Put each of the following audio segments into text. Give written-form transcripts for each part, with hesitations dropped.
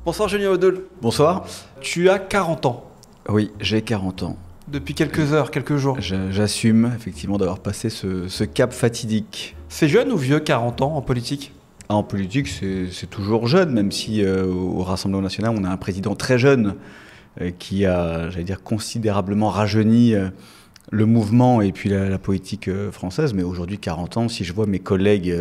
Bonsoir Julien Odeul. Bonsoir. Tu as 40 ans. Oui, j'ai 40 ans. Depuis quelques heures, quelques jours. J'assume effectivement d'avoir passé ce cap fatidique. C'est jeune ou vieux 40 ans en politique? En politique, c'est toujours jeune, même si au Rassemblement national, on a un président très jeune qui a, j'allais dire, considérablement rajeuni le mouvement et puis la politique française. Mais aujourd'hui, 40 ans, si je vois mes collègues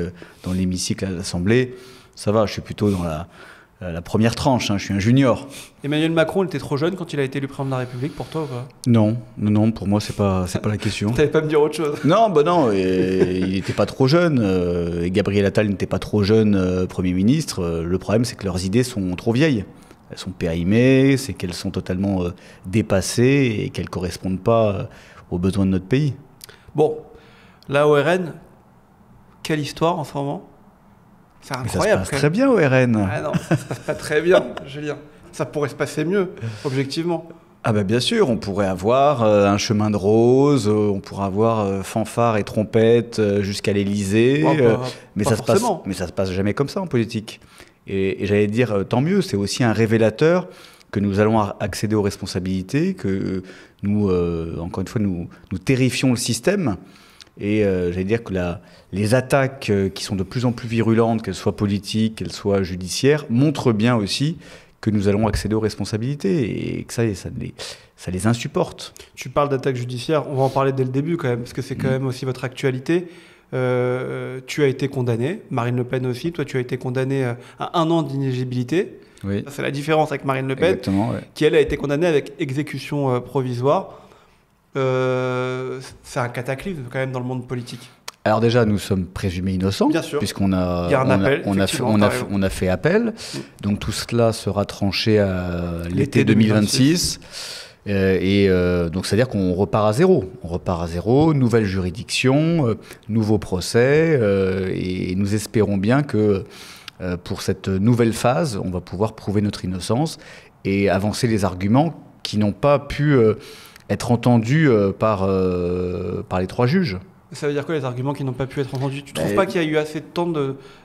dans l'hémicycle à l'Assemblée, ça va, je suis plutôt dans la première tranche, hein, je suis un junior. Emmanuel Macron, il était trop jeune quand il a été élu président de la République pour toi ou pas? Non, pour moi, c'est pas la question. Tu n'allais pas me dire autre chose? Non, il n'était pas trop jeune. Et Gabriel Attal n'était pas trop jeune Premier ministre. Le problème, c'est que leurs idées sont trop vieilles. Elles sont périmées, c'est qu'elles sont totalement dépassées et qu'elles ne correspondent pas aux besoins de notre pays. Bon, la ORN, quelle histoire en ce moment? C'est incroyable. Ça se passe très bien au RN. Ah non, ça se passe pas très bien, Julien. Ça pourrait se passer mieux, objectivement. Ah bah bien sûr, on pourrait avoir un chemin de rose, on pourrait avoir fanfare et trompette jusqu'à l'Élysée, mais ça se passe jamais comme ça en politique. Et j'allais dire, tant mieux, c'est aussi un révélateur que nous allons accéder aux responsabilités, que nous, encore une fois, nous terrifions le système. Et j'allais dire que les attaques qui sont de plus en plus virulentes, qu'elles soient politiques, qu'elles soient judiciaires, montrent bien aussi que nous allons accéder aux responsabilités et que ça les insupporte. Tu parles d'attaques judiciaires, on va en parler dès le début quand même, parce que c'est quand même aussi votre actualité. Tu as été condamné, Marine Le Pen aussi, toi tu as été condamné à 1 an d'inéligibilité. Oui. C'est la différence avec Marine Le Pen, qui elle a été condamnée avec exécution provisoire. C'est un cataclysme quand même dans le monde politique. Alors déjà, nous sommes présumés innocents, puisqu'on a fait appel. Donc tout cela sera tranché à l'été 2026. Donc c'est-à-dire qu'on repart à zéro. On repart à zéro, nouvelle juridiction, nouveau procès. Et nous espérons bien que pour cette nouvelle phase, on va pouvoir prouver notre innocence et avancer les arguments qui n'ont pas pu être entendus par les 3 juges. Ça veut dire quoi les arguments qui n'ont pas pu être entendus? Tu ne trouves pas qu'il y a eu assez de temps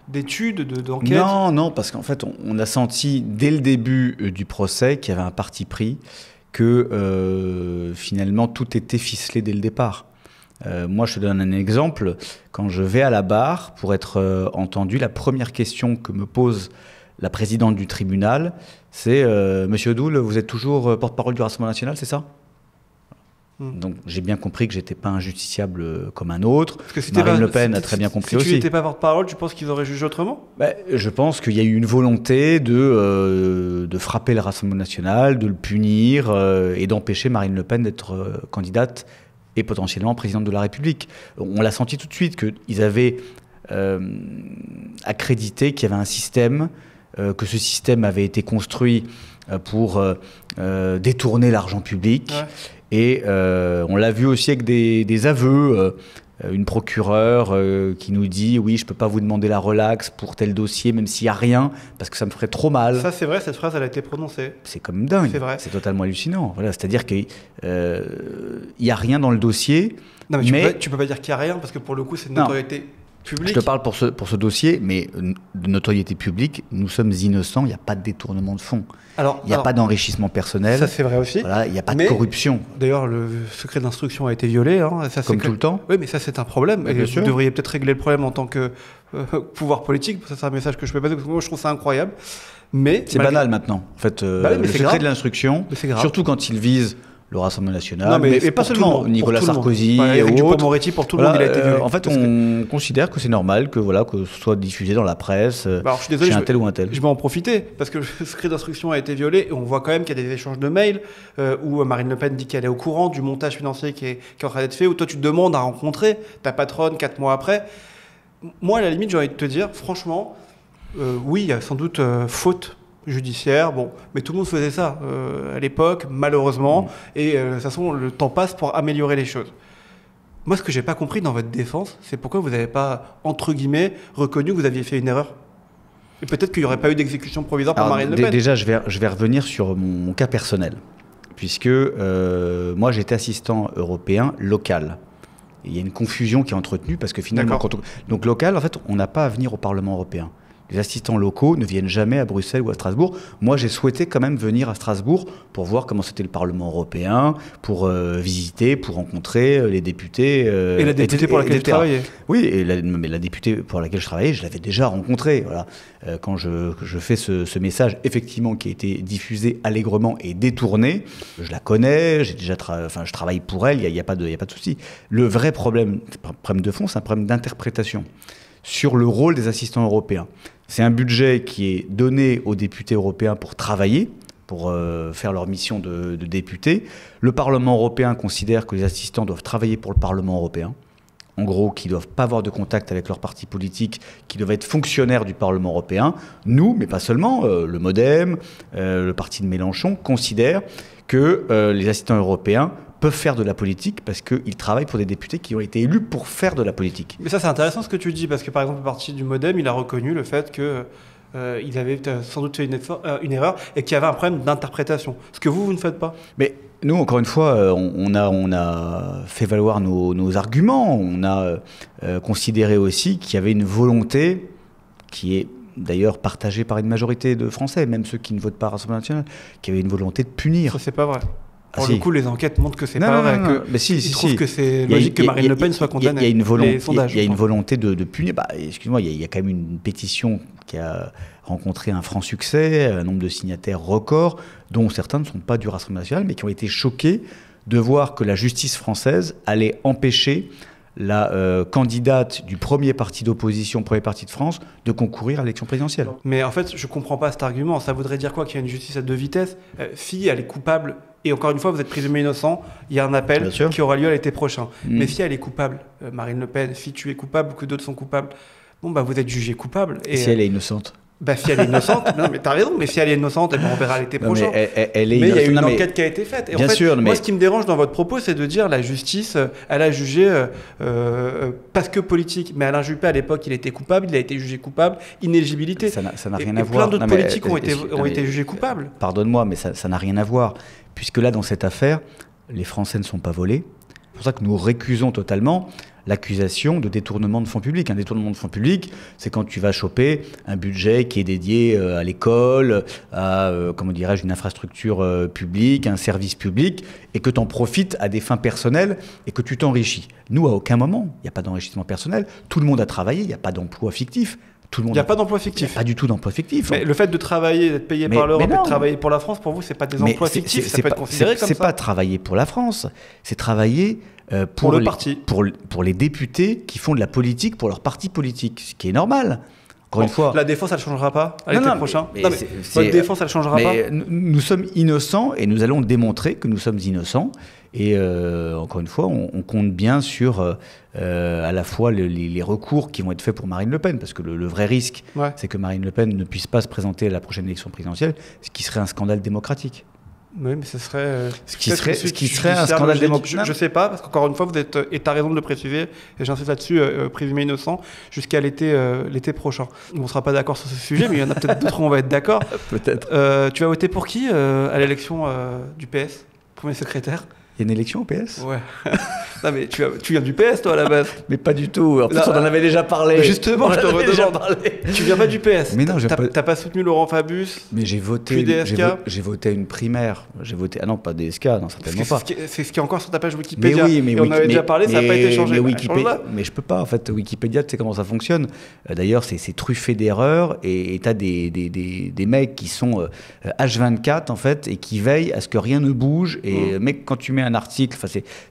d'études, d'enquêtes? Non, parce qu'en fait, on a senti dès le début du procès qu'il y avait un parti pris, que finalement tout était ficelé dès le départ. Moi, je te donne un exemple. Quand je vais à la barre pour être entendu, la première question que me pose la présidente du tribunal, c'est Monsieur Odeul, vous êtes toujours porte-parole du Rassemblement national, c'est ça? Donc j'ai bien compris que j'étais pas injusticiable comme un autre. Marine Le Pen a très bien compris aussi. Si tu n'étais pas porte-parole, tu penses qu'ils auraient jugé autrement? Je pense qu'il y a eu une volonté de frapper le Rassemblement national, de le punir et d'empêcher Marine Le Pen d'être candidate et potentiellement présidente de la République. On l'a senti tout de suite qu'ils avaient accrédité qu'il y avait un système, que ce système avait été construit pour détourner l'argent public. Ouais. Et on l'a vu aussi avec des aveux, une procureure qui nous dit « Oui, je ne peux pas vous demander la relaxe pour tel dossier, même s'il n'y a rien, parce que ça me ferait trop mal. » Ça, c'est vrai, cette phrase, elle a été prononcée. C'est quand même dingue, c'est totalement hallucinant. Voilà, c'est-à-dire qu'il n'y a rien dans le dossier. Non, mais tu peux pas dire qu'il n'y a rien, parce que pour le coup, c'est une notoriété publique. Je te parle pour ce dossier, mais de notoriété publique, nous sommes innocents, il n'y a pas de détournement de fonds. Il n'y a pas d'enrichissement personnel. Ça, c'est vrai aussi. Voilà, il n'y a pas de corruption. D'ailleurs, le secret d'instruction a été violé. Hein, ça, comme tout le temps. Oui, mais ça, c'est un problème. Et vous devriez peut-être régler le problème en tant que pouvoir politique. Ça, c'est un message que je peux passer, parce que moi, je trouve ça incroyable. Mais c'est banal maintenant. En fait, le secret de l'instruction, surtout quand il vise le Rassemblement national, mais pas seulement Nicolas Sarkozy et autres. Moretti, pour tout le monde, il a été violé. En fait, on considère que c'est normal que ce soit diffusé dans la presse, je suis désolé, chez un tel ou un tel. Je vais en profiter, parce que le secret d'instruction a été violé, et on voit quand même qu'il y a des échanges de mails, où Marine Le Pen dit qu'elle est au courant du montage financier qui est en train d'être fait, où toi tu te demandes à rencontrer ta patronne 4 mois après. Moi, à la limite, j'ai envie de te dire, franchement, oui, il y a sans doute faute judiciaire, mais tout le monde faisait ça à l'époque, malheureusement, et de toute façon, le temps passe pour améliorer les choses. Moi, ce que j'ai pas compris dans votre défense, c'est pourquoi vous n'avez pas, entre guillemets, reconnu que vous aviez fait une erreur. Et peut-être qu'il n'y aurait pas eu d'exécution provisoire par Marine Le Pen. Déjà, je vais revenir sur mon cas personnel, puisque moi, j'étais assistant européen local. Et il y a une confusion qui est entretenue, parce que finalement, donc local, en fait, on n'a pas à venir au Parlement européen. les assistants locaux ne viennent jamais à Bruxelles ou à Strasbourg. Moi, j'ai souhaité quand même venir à Strasbourg pour voir comment c'était le Parlement européen, pour visiter, pour rencontrer les députés. Et la députée pour laquelle je travaillais. Oui, mais la députée pour laquelle je travaillais, je l'avais déjà rencontrée. Voilà. Quand je fais ce message, effectivement, qui a été diffusé allègrement et détourné, je la connais, j'ai déjà je travaille pour elle, il n'y a pas de souci. Le vrai problème de fond, c'est un problème d'interprétation sur le rôle des assistants européens. C'est un budget qui est donné aux députés européens pour travailler, pour faire leur mission de député. Le Parlement européen considère que les assistants doivent travailler pour le Parlement européen. En gros, qui ne doivent pas avoir de contact avec leur parti politique, qui doivent être fonctionnaires du Parlement européen. Nous, mais pas seulement, le MoDem, le parti de Mélenchon, considèrent que les assistants européens peuvent faire de la politique parce qu'ils travaillent pour des députés qui ont été élus pour faire de la politique. Mais ça, c'est intéressant ce que tu dis, parce que par exemple, le parti du MoDem, il a reconnu le fait que il avait sans doute fait une erreur et qu'il y avait un problème d'interprétation. Ce que vous ne faites pas. Mais nous, encore une fois, on a fait valoir nos arguments. On a considéré aussi qu'il y avait une volonté qui est d'ailleurs partagée par une majorité de Français, même ceux qui ne votent pas à Rassemblement national, qu'il y avait une volonté de punir. Ça, c'est pas vrai. Pour le coup, les enquêtes montrent que c'est pas vrai. Ils trouvent que c'est logique que Marine Le Pen soit condamnée. Il y a une volonté de punir. Excuse-moi, il y a quand même une pétition qui a rencontré un franc succès, un nombre de signataires record, dont certains ne sont pas du Rassemblement national, mais qui ont été choqués de voir que la justice française allait empêcher la candidate du premier parti d'opposition, premier parti de France, de concourir à l'élection présidentielle. Mais en fait, je ne comprends pas cet argument. Ça voudrait dire quoi? Qu'il y a une justice à deux vitesses? Fille, elle est coupable. Et encore une fois, vous êtes présumé innocent. Il y a un appel qui aura lieu à l'été prochain. Mais si elle est coupable, Marine Le Pen, si tu es coupable ou que d'autres sont coupables, bon, bah, vous êtes jugé coupable. Et si elle est innocente? Bah, si elle est innocente, non, mais t'as raison, mais si elle est innocente, on verra l'été prochain. Mais il y a une enquête qui a été faite. Et bien en fait, sûr, moi, ce qui me dérange dans votre propos, c'est de dire la justice, elle a jugé parce que politique. Mais Alain Juppé, à l'époque, il était coupable, il a été jugé coupable, inéligibilité. Ça n'a rien à voir. Plein d'autres politiques ont été jugés coupables. Pardonne-moi, mais ça n'a rien à voir. Puisque là, dans cette affaire, les Français ne sont pas volés. C'est pour ça que nous récusons totalement l'accusation de détournement de fonds publics. Un détournement de fonds publics, c'est quand tu vas choper un budget qui est dédié à l'école, à, comment dirais-je, une infrastructure publique, un service public, et que tu en profites à des fins personnelles et que tu t'enrichis. Nous, à aucun moment, il n'y a pas d'enrichissement personnel. Tout le monde a travaillé, il n'y a pas d'emploi fictif. Il n'y a pas d'emploi fictif. Il n'y a pas du tout d'emploi fictif. Mais le fait de travailler, d'être payé par l'Europe et de travailler pour la France, pour vous, ce n'est pas des emplois fictifs. Ça peut être considéré comme ça. Ce n'est pas travailler pour la France, c'est travailler pour le parti. Pour les députés qui font de la politique pour leur parti politique, ce qui est normal. Encore une fois. La défense, elle ne changera pas à l'été prochain. Votre défense, elle ne changera pas. Nous sommes innocents et nous allons démontrer que nous sommes innocents. Et encore une fois, on compte bien sur à la fois les recours qui vont être faits pour Marine Le Pen, parce que le vrai risque, c'est que Marine Le Pen ne puisse pas se présenter à la prochaine élection présidentielle, ce qui serait un scandale démocratique. Oui, mais ce serait... ce qui serait un scandale démocratique. Je ne sais pas, parce qu'encore une fois, vous êtes, et tu as raison de le préciser, et j'insiste là-dessus, présumé innocent, jusqu'à l'été prochain. On ne sera pas d'accord sur ce sujet, mais il y en a peut-être d'autres où on va être d'accord. Peut-être. Tu vas voter pour qui à l'élection du PS, premier secrétaire? Il y a une élection au PS? Ouais. Non, mais tu viens du PS, toi, à la base. Mais pas du tout. En plus, on en avait déjà parlé. Justement, je te redemande. Tu viens pas du PS. Mais non, t'as pas soutenu Laurent Fabius. Mais j'ai voté. J'ai voté à une primaire. J'ai voté. Ah non, pas DSK, non, certainement pas. C'est ce qui est encore sur ta page Wikipédia. Mais oui, mais et on avait déjà parlé, ça n'a pas été changé. Mais je peux pas. En fait, Wikipédia, tu sais comment ça fonctionne. D'ailleurs, c'est truffé d'erreurs et t'as des mecs qui sont H24 en fait et qui veillent à ce que rien ne bouge. Et mec, quand tu mets un article,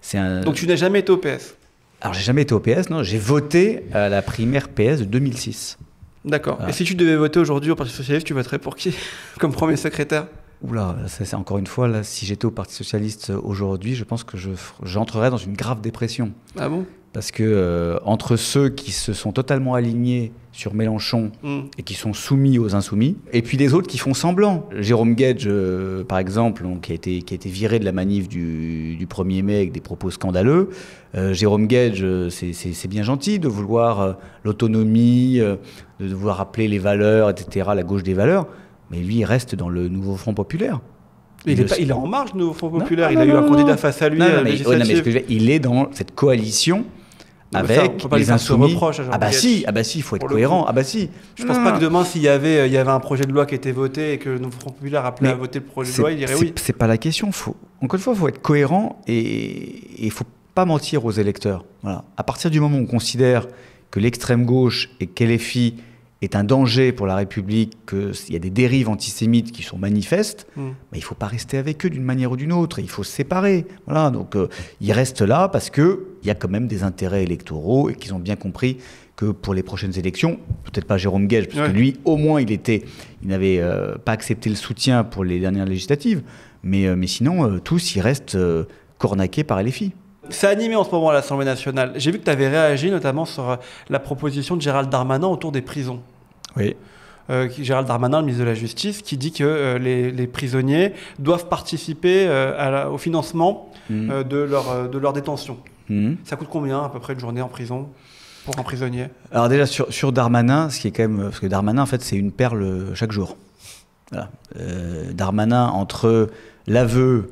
c'est un. Donc tu n'as jamais été au PS? Alors j'ai jamais été au PS, non. J'ai voté à la primaire PS de 2006. D'accord. Voilà. Et si tu devais voter aujourd'hui au Parti Socialiste, tu voterais pour qui comme premier secrétaire? Oula, c'est encore une fois, là, si j'étais au Parti Socialiste aujourd'hui, je pense que j'entrerais dans une grave dépression. Ah bon? Parce que entre ceux qui se sont totalement alignés sur Mélenchon et qui sont soumis aux insoumis, et puis les autres qui font semblant. Jérôme Guedj, par exemple, donc, qui a été viré de la manif du 1er mai avec des propos scandaleux. Jérôme Guedj, c'est bien gentil de vouloir l'autonomie, de vouloir rappeler les valeurs, etc., la gauche des valeurs, mais lui, il reste dans le nouveau Front populaire. Il est en marge du nouveau Front populaire. Il a eu un candidat face à lui. Il est dans cette coalition avec les insoumis. Ah bah si, il faut être cohérent. Ah bah si. Je pense pas que demain, s'il y avait un projet de loi qui était voté et que le Front Populaire appelait à voter le projet de loi, il dirait oui. C'est pas la question. Encore une fois, il faut être cohérent et il faut pas mentir aux électeurs. Voilà. À partir du moment où on considère que l'extrême gauche et qu'LFI est un danger pour la République, qu'il y a des dérives antisémites qui sont manifestes, il ne faut pas rester avec eux d'une manière ou d'une autre, il faut se séparer. Voilà, donc ils restent là parce qu'il y a quand même des intérêts électoraux et qu'ils ont bien compris que pour les prochaines élections, peut-être pas Jérôme Guedj, parce que lui, au moins, il n'avait pas accepté le soutien pour les dernières législatives, mais sinon, tous, ils restent cornaqués par LFI. C'est animé en ce moment à l'Assemblée nationale. J'ai vu que tu avais réagi notamment sur la proposition de Gérald Darmanin autour des prisons. Oui. Gérald Darmanin, le ministre de la Justice, qui dit que les prisonniers doivent participer au financement de leur détention. Ça coûte combien à peu près une journée en prison pour un prisonnier? Alors déjà sur Darmanin, ce qui est quand même... Parce que Darmanin, en fait, c'est une perle chaque jour. Voilà. Darmanin, entre l'aveu...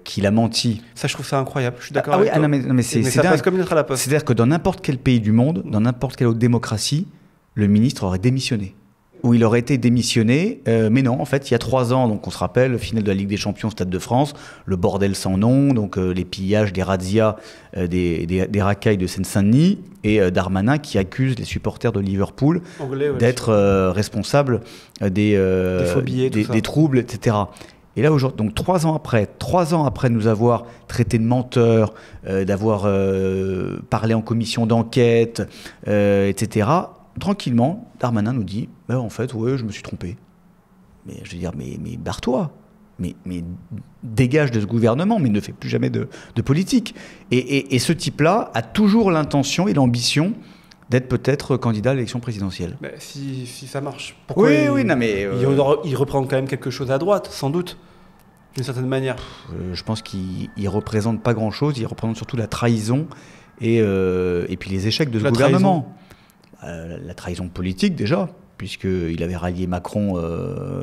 qu'il a menti. Ça, je trouve ça incroyable. Je suis d'accord avec toi. Non, mais c'est ça passe comme une lettre à la poste. C'est-à-dire que dans n'importe quel pays du monde, dans n'importe quelle autre démocratie, le ministre aurait démissionné. Ou il aurait été démissionné, mais non, en fait, il y a 3 ans, donc on se rappelle, finale de la Ligue des Champions, Stade de France, le bordel sans nom, donc les pillages, des razzias, des racailles de Seine-Saint-Denis, et Darmanin qui accuse les supporters de Liverpool d'être responsables des phobies, des troubles, etc. Et là, aujourd'hui, donc 3 ans après nous avoir traités de menteurs, d'avoir parlé en commission d'enquête, etc., tranquillement, Darmanin nous dit en fait, ouais, je me suis trompé. Mais je veux dire, mais barre-toi. Mais dégage de ce gouvernement, mais ne fais plus jamais de politique. Et ce type-là a toujours l'intention et l'ambition d'être peut-être candidat à l'élection présidentielle. Mais si ça marche, pourquoi non, mais il reprend quand même quelque chose à droite, sans doute, d'une certaine manière. Je pense qu'il ne représente pas grand-chose, il représente surtout la trahison et puis les échecs de ce gouvernement. La trahison politique déjà, puisqu'il avait rallié Macron,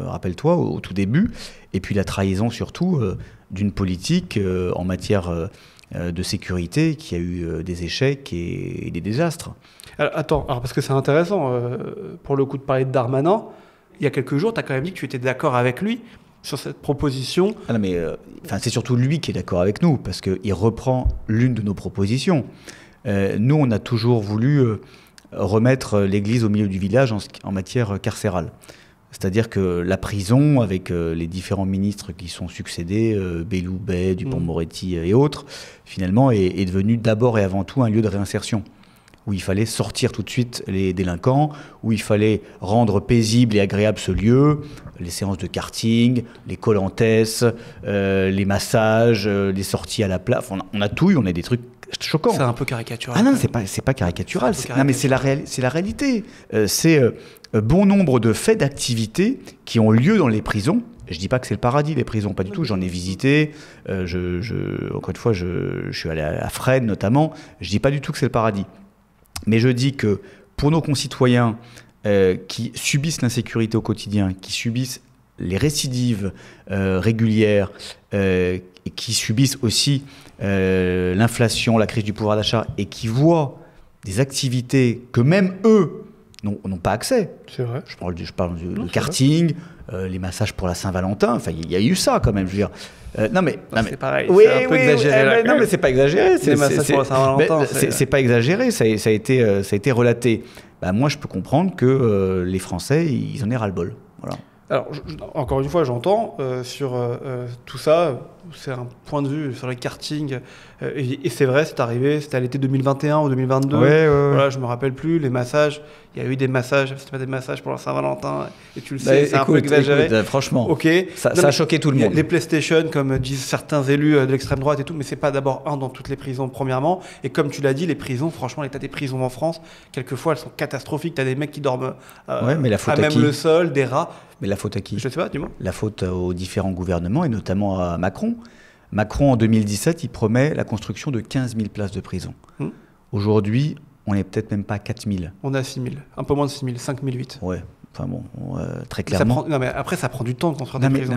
rappelle-toi, au tout début, et puis la trahison surtout d'une politique en matière de sécurité qui a eu des échecs et des désastres. Alors parce que c'est intéressant, pour le coup de parler de Darmanin, il y a quelques jours, tu as quand même dit que tu étais d'accord avec lui sur cette proposition. Ah non, mais c'est surtout lui qui est d'accord avec nous, parce qu'il reprend l'une de nos propositions. Nous, on a toujours voulu remettre l'église au milieu du village en matière carcérale. C'est-à-dire que la prison, avec les différents ministres qui sont succédés, Belloubet, Dupond-Moretti et autres, finalement est devenue d'abord et avant tout un lieu de réinsertion, où il fallait sortir tout de suite les délinquants, où il fallait rendre paisible et agréable ce lieu, les séances de karting, les colantes, les massages, les sorties à la plage. On a tout eu, on a des trucs choquants. C'est un peu caricatural. Ah non, c'est pas caricatural. Non, mais c'est la réalité. C'est bon nombre de faits d'activité qui ont lieu dans les prisons. Je dis pas que c'est le paradis, les prisons, pas du tout. J'en ai visité. Encore une fois, je suis allé à Fresnes notamment. Je dis pas du tout que c'est le paradis. Mais je dis que pour nos concitoyens qui subissent l'insécurité au quotidien, qui subissent les récidives régulières, et qui subissent aussi l'inflation, la crise du pouvoir d'achat, et qui voient des activités que même eux n'ont pas accès. C'est vrai. Je parle du karting, les massages pour la Saint-Valentin. Enfin, il y a eu ça quand même, je veux dire. Non mais c'est pareil. Oui, c'est un peu exagéré. Non mais c'est pas exagéré. Les massages pour la Saint-Valentin. C'est pas exagéré. Ça a été relaté. Moi, je peux comprendre que les Français, ils en aient ras-le-bol. Voilà. Alors, encore une fois, j'entends sur tout ça, c'est un point de vue sur les kartings, et c'est vrai, c'est arrivé, c'était à l'été 2021 ou 2022, voilà, je me rappelle plus, les massages, il y a eu des massages, c'était pas des massages pour la Saint-Valentin, et tu le sais, c'est un peu exagéré. Franchement, okay. ça a choqué tout le monde. Les PlayStation, comme disent certains élus de l'extrême droite et tout, mais c'est pas d'abord dans toutes les prisons, premièrement, et comme tu l'as dit, les prisons, franchement, l'état des prisons en France, quelquefois, elles sont catastrophiques, t'as des mecs qui dorment mais la faute à même le sol, des rats. Mais la faute à qui? Je sais pas, dis-moi. La faute aux différents gouvernements, et notamment à Macron. Macron, en 2017, il promet la construction de 15 000 places de prison. Aujourd'hui, on n'est peut-être même pas à 4 000. On est à 6 000, un peu moins de 6 000, 5 008. Ouais, Enfin bon, très clairement. Non mais après, ça prend du temps de construire des prisons.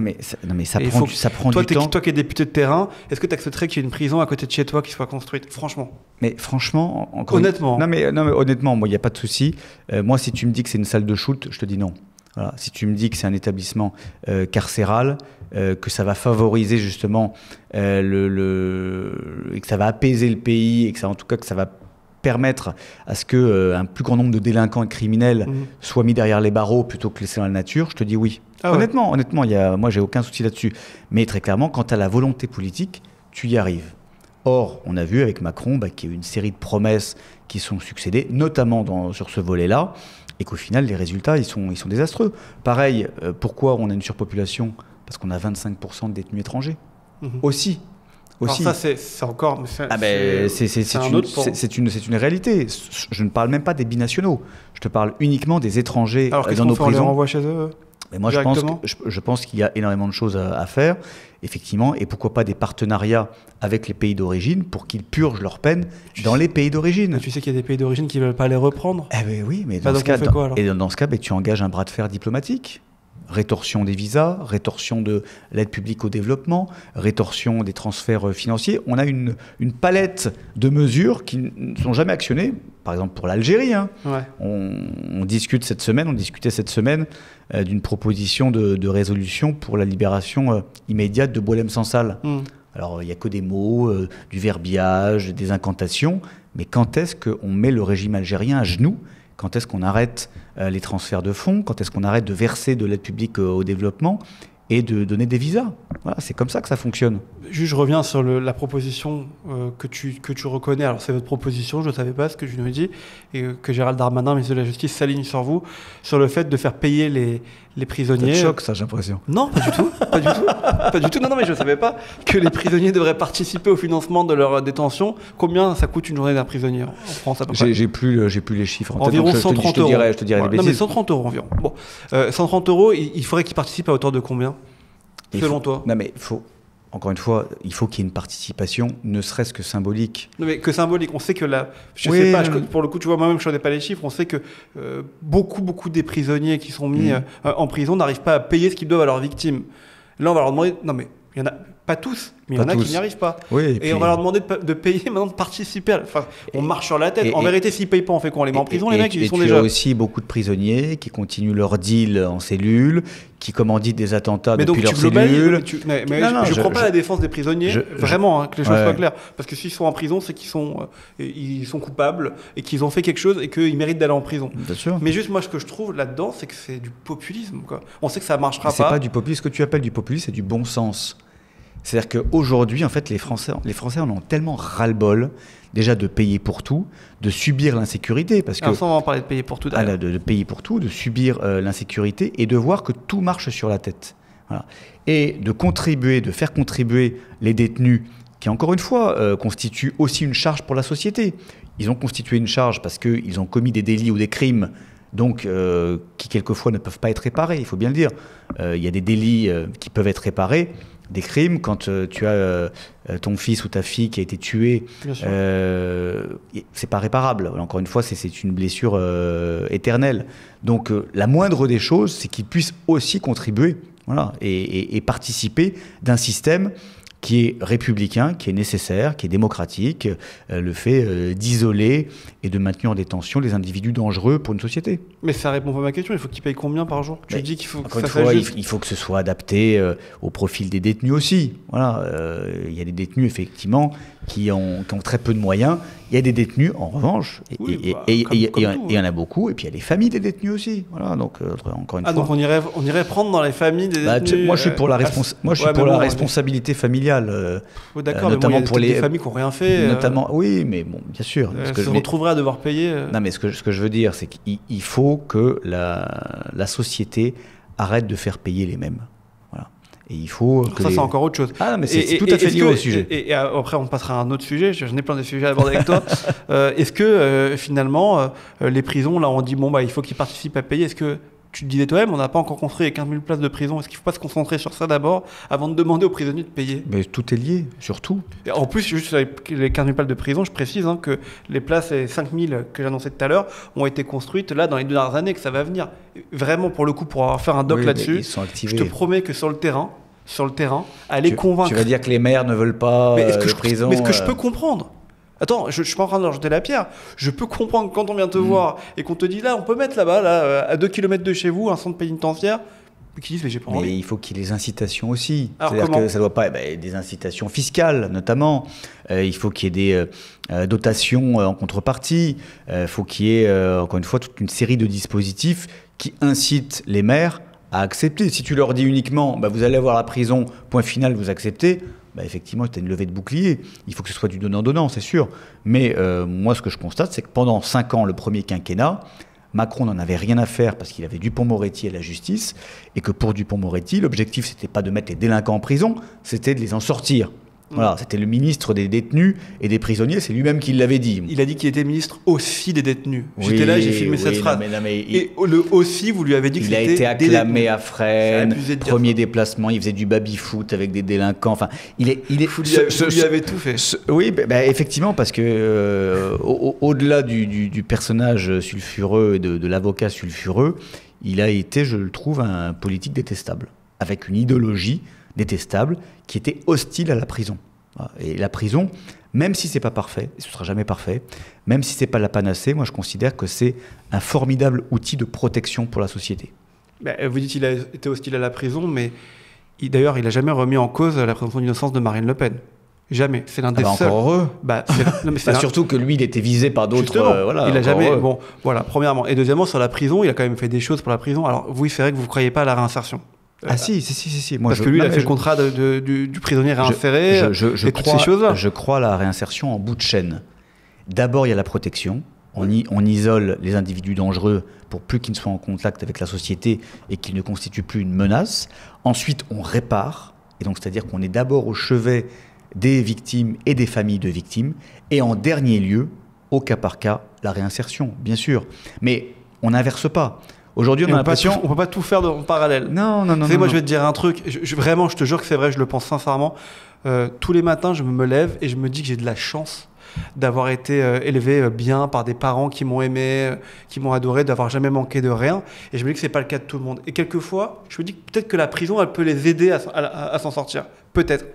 Ça prend du temps. Toi qui es député de terrain, est-ce que tu accepterais qu'il y ait une prison à côté de chez toi qui soit construite? Franchement. Mais franchement, honnêtement. Non mais honnêtement, moi, il n'y a pas de souci. Moi, si tu me dis que c'est une salle de shoot, je te dis non. Voilà. Si tu me dis que c'est un établissement carcéral, que ça va favoriser justement et que ça va apaiser le pays et que ça, en tout cas, que ça va permettre à ce qu'un plus grand nombre de délinquants et criminels soient mis derrière les barreaux plutôt que laissés dans la nature, je te dis oui. Honnêtement, moi, j'ai aucun souci là-dessus. Mais très clairement, quand tu as la volonté politique, tu y arrives. Or, on a vu avec Macron qu'il y a eu une série de promesses qui sont succédées, notamment sur ce volet-là, et qu'au final, les résultats, ils sont désastreux. Pareil, pourquoi on a une surpopulation? Parce qu'on a 25% de détenus étrangers. Aussi. Alors ça, c'est encore... C'est une réalité. Je ne parle même pas des binationaux. Je te parle uniquement des étrangers dans nos prisons. Alors, on les renvoie chez eux? Mais moi, je pense qu'il y a énormément de choses à faire, effectivement, et pourquoi pas des partenariats avec les pays d'origine pour qu'ils purgent leurs peines dans les pays d'origine. Tu sais qu'il y a des pays d'origine qui ne veulent pas les reprendre? Oui, mais dans ce cas, tu engages un bras de fer diplomatique. Rétorsion des visas, rétorsion de l'aide publique au développement, rétorsion des transferts financiers. On a une palette de mesures qui ne sont jamais actionnées. Par exemple, pour l'Algérie, on discutait cette semaine d'une proposition de résolution pour la libération immédiate de Boualem Sansal. Alors, il n'y a que des mots, du verbiage, des incantations. Mais quand est-ce qu'on met le régime algérien à genoux ? Quand est-ce qu'on arrête les transferts de fonds? Quand est-ce qu'on arrête de verser de l'aide publique au développement et de donner des visas? Voilà, c'est comme ça que ça fonctionne. Juste, je reviens sur la proposition que tu reconnais. Alors, c'est votre proposition, je ne savais pas ce que je me dis, et que Gérald Darmanin, ministre de la Justice, s'aligne sur vous, sur le fait de faire payer les prisonniers. Ça te choque, ça, j'ai l'impression. Non, pas du tout. Pas du tout. Non, mais je ne savais pas que les prisonniers devraient participer au financement de leur détention. Combien ça coûte une journée d'un prisonnier en France à peu près? J'ai plus les chiffres en tête. Environ 130 euros. Je te dirais des bêtises. Non, mais 130 euros environ. Bon, 130 euros, il faudrait qu'ils participent à hauteur de combien, selon toi? Non, mais encore une fois, il faut qu'il y ait une participation, ne serait-ce que symbolique. Non, mais que symbolique. On sait que sais pas, pour le coup, tu vois, moi-même, je ne connais pas les chiffres. On sait que beaucoup des prisonniers qui sont mis en prison n'arrivent pas à payer ce qu'ils doivent à leurs victimes. Là, on va leur demander... Non, mais il y en a... Pas tous, mais il y en a qui n'y arrivent pas. Et on va leur demander de payer, maintenant de participer. On marche sur la tête. En vérité, s'ils ne payent pas, on fait quoi? On les met en prison, les mecs, ils sont déjà... Tu as aussi beaucoup de prisonniers qui continuent leur deal en cellule, qui commanditent des attentats depuis leur cellule. Je ne prends pas la défense des prisonniers, vraiment, que les choses soient claires. Parce que s'ils sont en prison, c'est qu'ils sont coupables et qu'ils ont fait quelque chose et qu'ils méritent d'aller en prison. Bien sûr. Mais juste, moi, ce que je trouve là-dedans, c'est que c'est du populisme, quoi. On sait que ça ne marchera pas. C'est pas du populisme. Ce que tu appelles du populisme, c'est du bon sens. C'est-à-dire qu'aujourd'hui, en fait, les Français en ont tellement ras-le-bol, déjà de payer pour tout, de subir l'insécurité. Parce que, alors ça, on va en parler de payer pour tout. De payer pour tout, de subir l'insécurité et de voir que tout marche sur la tête. Voilà. Et de faire contribuer les détenus, qui encore une fois constituent aussi une charge pour la société. Ils ont constitué une charge parce qu'ils ont commis des délits ou des crimes, donc qui quelquefois ne peuvent pas être réparés, il faut bien le dire. Il y a des délits qui peuvent être réparés. Des crimes, quand tu as ton fils ou ta fille qui a été tué, c'est pas réparable. Encore une fois, c'est une blessure éternelle. Donc la moindre des choses, c'est qu'ils puissent aussi contribuer, voilà, et participer d'un système qui est républicain, qui est nécessaire, qui est démocratique, le fait d'isoler et de maintenir en détention les individus dangereux pour une société. Mais ça répond pas à ma question, il faut qu'ils payent combien par jour? Tu dis qu'il faut que ça s'ajuste. Il faut que ce soit adapté au profil des détenus aussi. Voilà, il y a des détenus effectivement qui ont très peu de moyens. Il y a des détenus en revanche, et il y en a beaucoup, et puis il y a les familles des détenus aussi. Voilà, donc encore une fois. Donc on irait prendre dans les familles des détenus. Moi je suis pour la responsabilité familiale. D'accord, notamment pour les familles qui n'ont rien fait. Notamment, oui, mais bon, bien sûr. Se retrouveraient à devoir payer. Non, mais ce que je veux dire, c'est qu'il faut que la société arrête de faire payer les mêmes. Voilà. Et il faut que ça, c'est encore autre chose. Ah, mais c'est tout à fait lié au sujet. Et après, on passera à un autre sujet. J'en ai plein de sujets à aborder avec toi. Est-ce que, finalement, les prisons, là, on dit, bon, bah, il faut qu'ils participent à payer. Est-ce que tu te disais toi-même, on n'a pas encore construit les 15 000 places de prison. Est-ce qu'il ne faut pas se concentrer sur ça d'abord avant de demander aux prisonniers de payer? Mais tout est lié, surtout. Et en plus, juste sur les 15 000 places de prison, je précise que les places, les 5 000 que j'annonçais tout à l'heure, ont été construites là dans les 2 dernières années, que ça va venir. Vraiment, pour le coup, pour avoir fait un doc là-dessus, je te promets que sur le terrain, aller convaincre... Tu vas dire que les maires ne veulent pas de prison... Mais ce que je peux comprendre... Attends, je suis pas en train de leur jeter la pierre. Je peux comprendre quand on vient te voir et qu'on te dit là, on peut mettre là-bas, à 2 km de chez vous, un centre pénitentiaire, qui disent mais j'ai pas envie. Mais il faut qu'il y ait des incitations aussi. C'est-à-dire que ça doit pas des incitations fiscales notamment. Il faut qu'il y ait des dotations en contrepartie. Il faut qu'il y ait encore une fois toute une série de dispositifs qui incitent les maires à accepter. Si tu leur dis uniquement vous allez avoir la prison, point final, vous acceptez. Effectivement, tu as une levée de bouclier. Il faut que ce soit du donnant-donnant, c'est sûr. Mais moi, ce que je constate, c'est que pendant 5 ans, le premier quinquennat, Macron n'en avait rien à faire parce qu'il avait Dupond-Moretti à la justice et que pour Dupond-Moretti, l'objectif, c'était pas de mettre les délinquants en prison, c'était de les en sortir. Voilà, c'était le ministre des détenus et des prisonniers, c'est lui-même qui l'avait dit. Il a dit qu'il était ministre aussi des détenus. J'étais là, j'ai filmé cette phrase. Et le aussi, vous lui avez dit que c'était... Il a été acclamé à Fresnes, premier déplacement, il faisait du baby-foot avec des délinquants. Enfin, il lui avez tout fait. Oui, effectivement, parce que au-delà du personnage sulfureux et de l'avocat sulfureux, il a été, je le trouve, un politique détestable, avec une idéologie détestable, qui était hostile à la prison. Et la prison, même si c'est pas parfait, et ce sera jamais parfait, même si c'est pas la panacée, moi je considère que c'est un formidable outil de protection pour la société. Vous dites qu'il a été hostile à la prison, mais d'ailleurs il a jamais remis en cause la présomption d'innocence de Marine Le Pen. Jamais. C'est l'un des seuls. Encore heureux. Surtout que lui, il était visé par d'autres. Il a jamais. Heureux. Bon, voilà. Premièrement, et deuxièmement, sur la prison, il a quand même fait des choses pour la prison. Alors vous, c'est vrai que vous croyez pas à la réinsertion. Si. Moi, parce que lui, il a fait le contrat du prisonnier réinséré et toutes ces choses-là. Je crois à la réinsertion en bout de chaîne. D'abord, il y a la protection. On isole les individus dangereux pour plus qu'ils ne soient en contact avec la société et qu'ils ne constituent plus une menace. Ensuite, on répare. Et donc, c'est-à-dire qu'on est d'abord au chevet des victimes et des familles de victimes. Et en dernier lieu, au cas par cas, la réinsertion, bien sûr. Mais on n'inverse pas. Aujourd'hui, on a l'impression... On peut pas tout faire en parallèle. Non. Moi, je vais te dire un truc. Vraiment, je te jure que c'est vrai, je le pense sincèrement. Tous les matins, je me lève et je me dis que j'ai de la chance d'avoir été élevé bien par des parents qui m'ont aimé, qui m'ont adoré, d'avoir jamais manqué de rien. Et je me dis que c'est pas le cas de tout le monde. Et quelquefois, je me dis que peut-être que la prison, elle peut les aider à s'en sortir. Peut-être.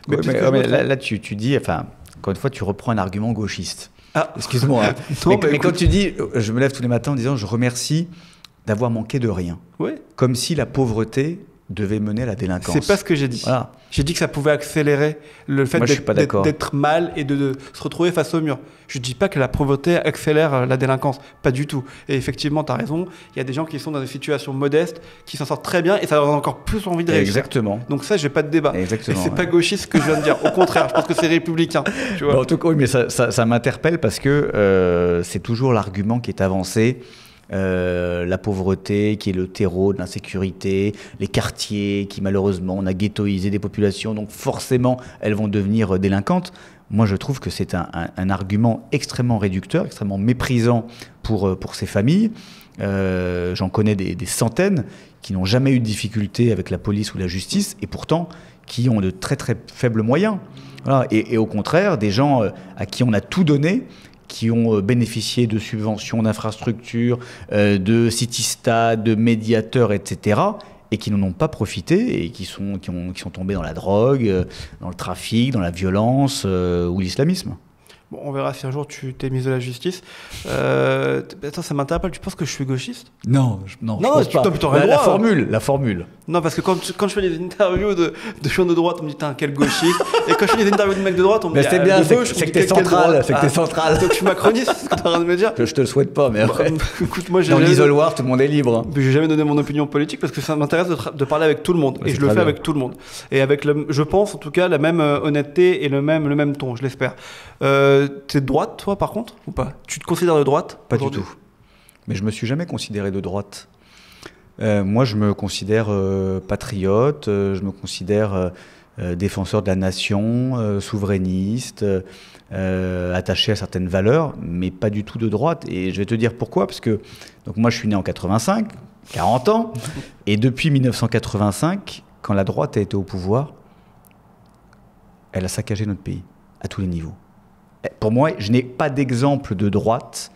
Mais là, tu dis... Enfin, encore une fois, tu reprends un argument gauchiste. Excuse-moi. Mais quand tu dis... Je me lève tous les matins en disant, je remercie d'avoir manqué de rien. Oui. Comme si la pauvreté devait mener à la délinquance. C'est pas ce que j'ai dit. Voilà. J'ai dit que ça pouvait accélérer le fait d'être mal et de se retrouver face au mur. Je dis pas que la pauvreté accélère la délinquance. Pas du tout. Et effectivement, tu as raison. Il y a des gens qui sont dans des situations modestes, qui s'en sortent très bien et ça leur donne encore plus envie de réussir. Exactement. Donc ça, j'ai pas de débat. Exactement. Et c'est pas gauchiste ce que je viens de dire. Au contraire, je pense que c'est républicain. Tu vois. En tout cas, oui, mais ça m'interpelle parce que c'est toujours l'argument qui est avancé. La pauvreté qui est le terreau de l'insécurité, les quartiers qui malheureusement on a ghettoisé des populations, donc forcément elles vont devenir délinquantes. Moi je trouve que c'est un argument extrêmement réducteur, extrêmement méprisant pour ces familles. J'en connais des centaines qui n'ont jamais eu de difficultés avec la police ou la justice et pourtant qui ont de très très faibles moyens. Voilà. Et au contraire, des gens à qui on a tout donné, qui ont bénéficié de subventions d'infrastructures, de city-stades, de médiateurs, etc., et qui n'en ont pas profité et qui sont tombés dans la drogue, dans le trafic, dans la violence ou l'islamisme. Bon, on verra si un jour tu t'es mise de la justice. Attends, ça m'interpelle. Tu penses que je suis gauchiste ? Non, je pense pas. La formule. Non, parce que quand je fais des interviews de gens de droite, on me dit t'es quel gauchiste. Et quand je fais des interviews de mecs de droite, on me dit c'est bien, c'est que t'es central. C'est que t'es central. Donc je suis macroniste, c'est ce que t'es en train de me dire. Je te le souhaite pas, mais après. Écoute, moi, dans l'isoloir, tout le monde est libre. J'ai jamais donné mon opinion politique parce que ça m'intéresse de parler avec tout le monde. Et je le fais avec tout le monde. Et avec, je pense en tout cas, la même honnêteté et le même ton, je l'espère. T'es de droite, toi, par contre, ou pas ? Tu te considères de droite ? Pas du tout. Mais je me suis jamais considéré de droite. Moi, je me considère patriote, je me considère défenseur de la nation, souverainiste, attaché à certaines valeurs, mais pas du tout de droite. Et je vais te dire pourquoi, parce que donc moi, je suis né en 85. 40 ans. Et depuis 1985, quand la droite a été au pouvoir, elle a saccagé notre pays, à tous les niveaux. Pour moi, je n'ai pas d'exemple de droite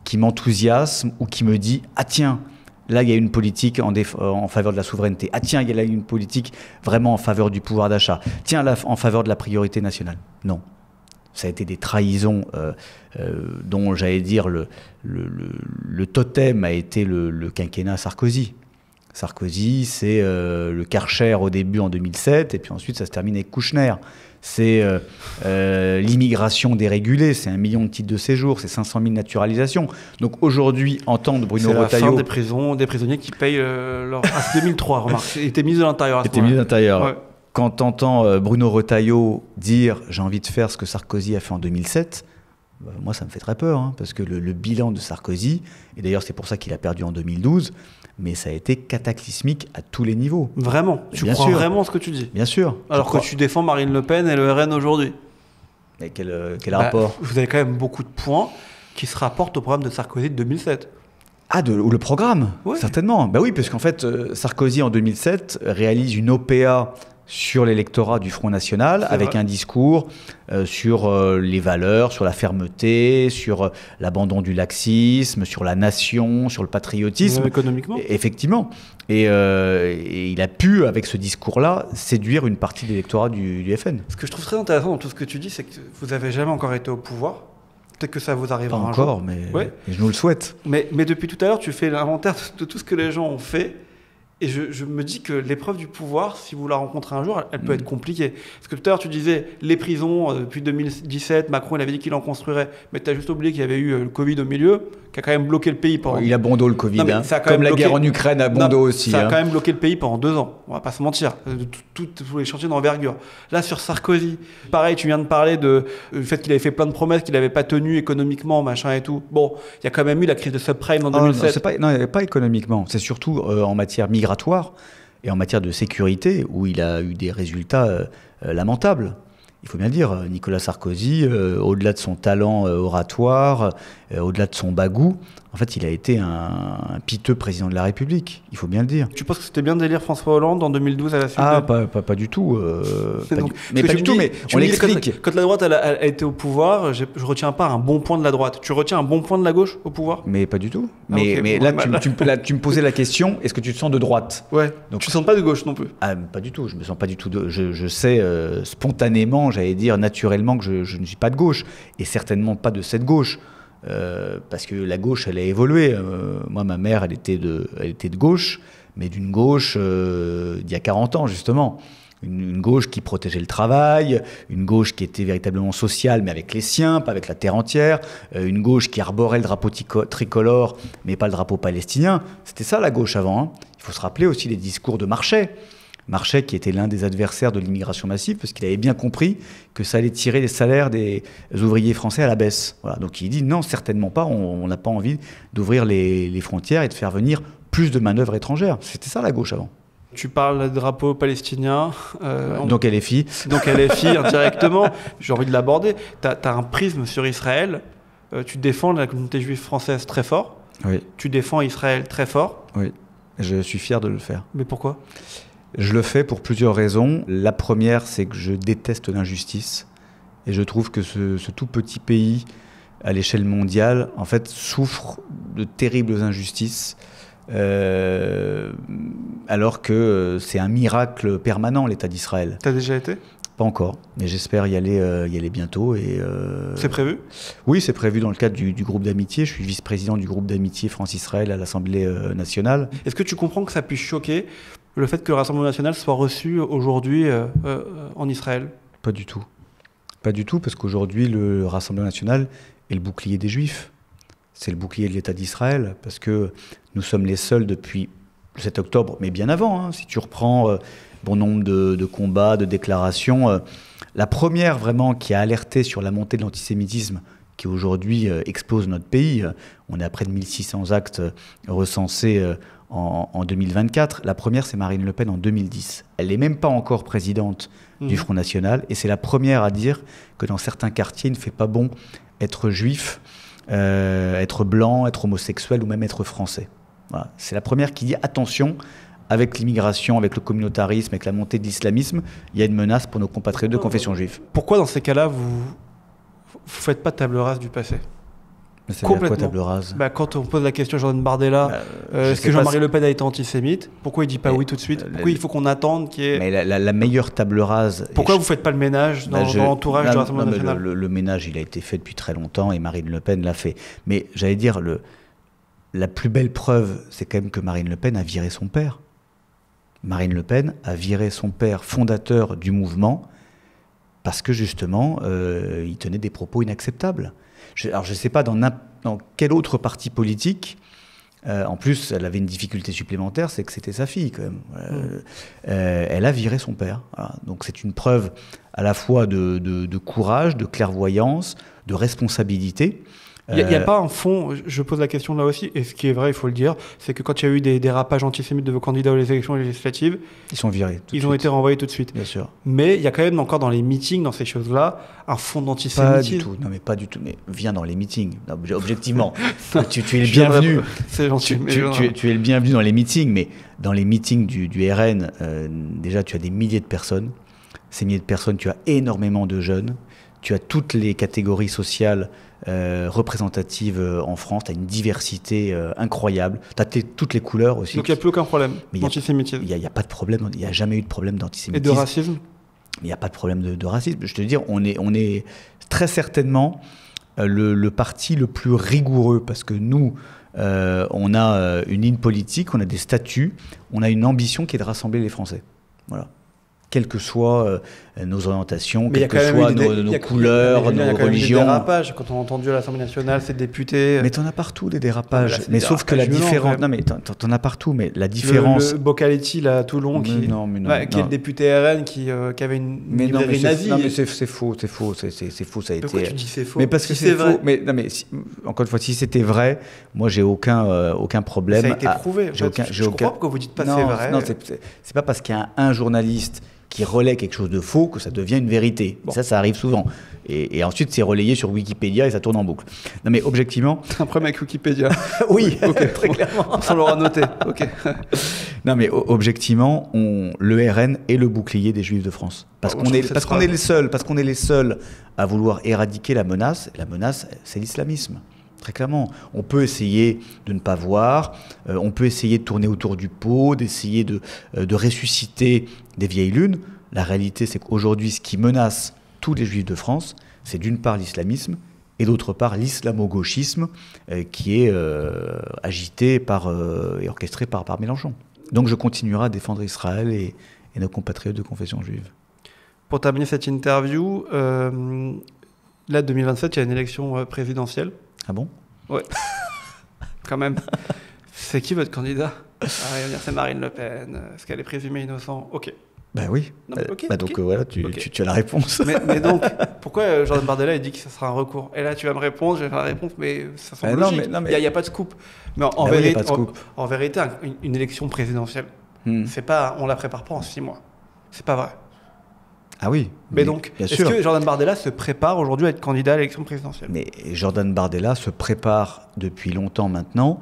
qui m'enthousiasme ou qui me dit « Ah tiens, là, il y a une politique en faveur de la souveraineté. Ah tiens, il y a là une politique vraiment en faveur du pouvoir d'achat. Tiens, là, en faveur de la priorité nationale. » Non. Ça a été des trahisons dont, j'allais dire, le totem a été le quinquennat Sarkozy. Sarkozy, c'est le Karcher au début en 2007, et puis ensuite ça se termine avec Kouchner. C'est l'immigration dérégulée, c'est 1 million de titres de séjour, c'est 500 000 naturalisations. Donc aujourd'hui, entendre Bruno Retailleau... C'est la fin des prisons, des prisonniers qui payent leur... Ah, c'est 2003, remarque. Il était ministre de l'Intérieur à ce moment-là. Il était ministre de l'Intérieur. Ouais. Quand t'entends Bruno Retailleau dire « j'ai envie de faire ce que Sarkozy a fait en 2007 », moi ça me fait très peur, hein, parce que le bilan de Sarkozy, et d'ailleurs c'est pour ça qu'il a perdu en 2012, mais ça a été cataclysmique à tous les niveaux. Vraiment? Tu crois vraiment ce que tu dis? Bien sûr. Alors que tu défends Marine Le Pen et le RN aujourd'hui. Et quel rapport? Vous avez quand même beaucoup de points qui se rapportent au programme de Sarkozy de 2007. Ah, ou le programme, ouais. Certainement. Bah oui, parce qu'en fait, Sarkozy en 2007 réalise une OPA sur l'électorat du Front National, avec un discours sur les valeurs, sur la fermeté, sur l'abandon du laxisme, sur la nation, sur le patriotisme. Économiquement. Effectivement. Et il a pu, avec ce discours-là, séduire une partie de l'électorat du FN. Ce que je trouve très intéressant dans tout ce que tu dis, c'est que vous n'avez jamais encore été au pouvoir. Peut-être que ça vous arrivera un jour. Pas encore, mais je nous le souhaite. Mais depuis tout à l'heure, tu fais l'inventaire de tout ce que les gens ont fait. Et je me dis que l'épreuve du pouvoir, si vous la rencontrez un jour, elle peut être compliquée. Parce que tout à l'heure, tu disais, les prisons, depuis 2017, Macron, il avait dit qu'il en construirait. Mais tu as juste oublié qu'il y avait eu le Covid au milieu, qui a quand même bloqué le pays pendant... Il a bon dos le Covid, comme la guerre en Ukraine a bon dos aussi. Ça a quand même bloqué le pays pendant 2 ans, on va pas se mentir, tous les chantiers d'envergure. Là, sur Sarkozy, pareil, tu viens de parler du fait qu'il avait fait plein de promesses qu'il n'avait pas tenues économiquement, machin et tout. Bon, il y a quand même eu la crise de subprime en 2007. Non, pas économiquement, c'est surtout en matière migratoire et en matière de sécurité où il a eu des résultats lamentables. Il faut bien le dire, Nicolas Sarkozy, au-delà de son talent oratoire, au-delà de son bagou, en fait, il a été un piteux président de la République. Il faut bien le dire. Tu penses que c'était bien de d'élire François Hollande en 2012 à la suite pas du tout. Mais on l'explique. Quand la droite a été au pouvoir, je retiens pas un bon point de la droite. Tu retiens un bon point de la gauche au pouvoir? Mais pas du tout. Tu me posais la question, est-ce que tu te sens de droite? Ouais. Donc, tu ne sens pas de gauche non plus? Pas du tout. Je me sens pas du tout je sais spontanément, j'allais dire naturellement, que je ne suis pas de gauche. Et certainement pas de cette gauche. Parce que la gauche, elle a évolué. Moi, ma mère, elle était de gauche, mais d'une gauche d'il y a 40 ans, justement. Une gauche qui protégeait le travail, une gauche qui était véritablement sociale, mais avec les siens, pas avec la terre entière, une gauche qui arborait le drapeau tricolore, mais pas le drapeau palestinien. C'était ça, la gauche, avant. Hein. Il faut se rappeler aussi les discours de Marchais. Marchais qui était l'un des adversaires de l'immigration massive, parce qu'il avait bien compris que ça allait tirer les salaires des ouvriers français à la baisse. Voilà. Donc il dit non, certainement pas, on n'a pas envie d'ouvrir les frontières et de faire venir plus de manœuvres étrangères. C'était ça la gauche avant. Tu parles de drapeau palestinien. Donc LFI. Donc LFI indirectement. J'ai envie de l'aborder. Tu as un prisme sur Israël. Tu défends la communauté juive française très fort. Oui. Tu défends Israël très fort. Oui, je suis fier de le faire. Mais pourquoi ? Je le fais pour plusieurs raisons. La première, c'est que je déteste l'injustice. Et je trouve que ce tout petit pays, à l'échelle mondiale, en fait, souffre de terribles injustices. Alors que c'est un miracle permanent, l'État d'Israël. T'as déjà été ? Pas encore, mais j'espère y aller bientôt. C'est prévu ? Oui, c'est prévu dans le cadre du groupe d'amitié. Je suis vice-président du groupe d'amitié France-Israël à l'Assemblée nationale. Est-ce que tu comprends que ça puisse choquer le fait que le Rassemblement national soit reçu aujourd'hui en Israël ? Pas du tout. Pas du tout, parce qu'aujourd'hui, le Rassemblement national est le bouclier des Juifs. C'est le bouclier de l'État d'Israël, parce que nous sommes les seuls depuis le 7 octobre, mais bien avant. Hein, si tu reprends bon nombre de combats, de déclarations, la première vraiment qui a alerté sur la montée de l'antisémitisme qui aujourd'hui explose notre pays, on est à près de 1600 actes recensés en 2024. La première, c'est Marine Le Pen en 2010. Elle n'est même pas encore présidente du Front National, et c'est la première à dire que dans certains quartiers, il ne fait pas bon être juif, être blanc, être homosexuel ou même être français. Voilà. C'est la première qui dit attention, avec l'immigration, avec le communautarisme, avec la montée de l'islamisme, il y a une menace pour nos compatriotes de confession juive. Pourquoi dans ces cas-là, vous faites pas table rase du passé? C'est quoi table rase? Quand on pose la question à Jordan Bardella, est-ce que Jean-Marie Le Pen a été antisémite? Pourquoi il dit pas oui tout de suite? Pourquoi il faut qu'on attende qu'il y ait... Mais la meilleure table rase... Pourquoi vous faites pas le ménage dans l'entourage du Rassemblement national? Le ménage, il a été fait depuis très longtemps et Marine Le Pen l'a fait. Mais j'allais dire, la plus belle preuve, c'est quand même que Marine Le Pen a viré son père. Marine Le Pen a viré son père, fondateur du mouvement, parce que justement, il tenait des propos inacceptables. Alors je ne sais pas dans quel autre parti politique, en plus elle avait une difficulté supplémentaire, c'est que c'était sa fille quand même. Elle a viré son père. Voilà. Donc c'est une preuve à la fois de courage, de clairvoyance, de responsabilité. Il n'y a pas un fond, je pose la question là aussi, et ce qui est vrai, il faut le dire, c'est que quand il y a eu des dérapages antisémites de vos candidats aux élections législatives, ils sont virés. Ils ont été renvoyés tout de suite. Bien sûr. Mais il y a quand même encore dans les meetings, dans ces choses-là, un fond d'antisémitisme. Pas du tout. Non, mais pas du tout. Mais viens dans les meetings. Non, objectivement, tu es le bienvenu. C'est gentil. Tu es le bienvenu dans les meetings, mais dans les meetings du RN, déjà, tu as des milliers de personnes. Ces milliers de personnes, tu as énormément de jeunes. Tu as toutes les catégories sociales représentatives en France. Tu as une diversité incroyable. Tu as toutes les couleurs aussi. Donc il n'y a plus aucun problème d'antisémitisme. Il n'y a pas de problème. Il n'y a jamais eu de problème d'antisémitisme. Et de racisme? Il n'y a pas de problème de racisme. Je te dis, on est très certainement le parti le plus rigoureux parce que nous, on a une ligne politique, on a des statuts, on a une ambition qui est de rassembler les Français. Voilà. Quelles que soient nos orientations, quelles que soient nos couleurs, nos religions. Il y a des dérapages. Quand on a entendu à l'Assemblée nationale, ces députés... Mais t'en as partout des dérapages. Mais sauf que la différence... Non mais t'en as partout, mais la différence... Le Boccaletti, là, à Toulon, qui est le député RN, qui avait une librairie nazie. Non mais c'est faux, c'est faux, ça a été... Pourquoi tu dis c'est faux? Mais parce que c'est faux. Mais non mais encore une fois, si c'était vrai, moi j'ai aucun problème. Ça a été prouvé. Je comprends pourquoi vous dites pas c'est vrai. Non, c'est pas parce qu'il y a un journaliste qui relaie quelque chose de faux que ça devient une vérité. Bon. Ça arrive souvent. Et ensuite, c'est relayé sur Wikipédia et ça tourne en boucle. Non, mais objectivement... Un problème avec Wikipédia. Oui, très clairement. On l'aura noté. Ok. Non, mais objectivement, le RN est le bouclier des Juifs de France. Parce qu'on est les seuls à vouloir éradiquer la menace. La menace, c'est l'islamisme. Très clairement, on peut essayer de ne pas voir, on peut essayer de tourner autour du pot, d'essayer de ressusciter des vieilles lunes. La réalité, c'est qu'aujourd'hui, ce qui menace tous les Juifs de France, c'est d'une part l'islamisme et d'autre part l'islamo-gauchisme qui est agité et orchestré par Mélenchon. Donc je continuerai à défendre Israël et nos compatriotes de confession juive. Pour terminer cette interview, là, 2027, il y a une élection présidentielle. Ah bon? Ouais. Quand même. C'est qui votre candidat? C'est Marine Le Pen. Est-ce qu'elle est présumée innocente? Ok. Ben oui. Non, donc voilà, tu as la réponse. Mais donc, pourquoi Jordan Bardella il dit que ça sera un recours? Et là, tu vas me répondre, je vais faire la réponse, mais ça semble logique. Il n'y a pas de scoop. Mais en vérité, une élection présidentielle, c'est pas, on la prépare pas en 6 mois. C'est pas vrai. Ah oui. Mais donc, est-ce que Jordan Bardella se prépare aujourd'hui à être candidat à l'élection présidentielle? Mais Jordan Bardella se prépare depuis longtemps maintenant